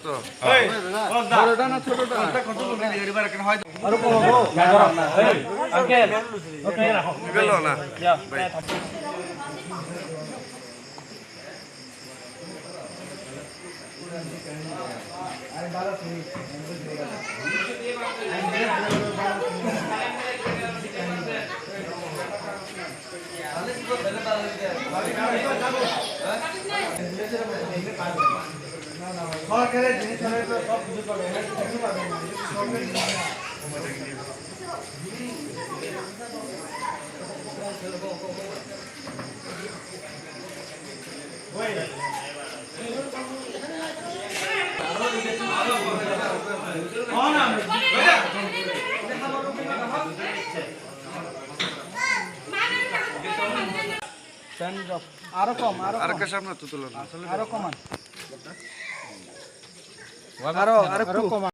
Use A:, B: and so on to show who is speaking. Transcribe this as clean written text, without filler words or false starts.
A: তো
B: বড়টা না ছোটটা
C: কত করে দিয়ে এবার কেন হয়
B: আর কমাবো
D: আঙ্কেল ওকে রাখো
A: গেল না ভাই
C: সরকারের জিনিস সব কিছু পাবে না কিছু পাবে না সরকারি
B: আরো কম
A: আর কে সামনে তো তুলো না
B: আরো কমান আরো কমান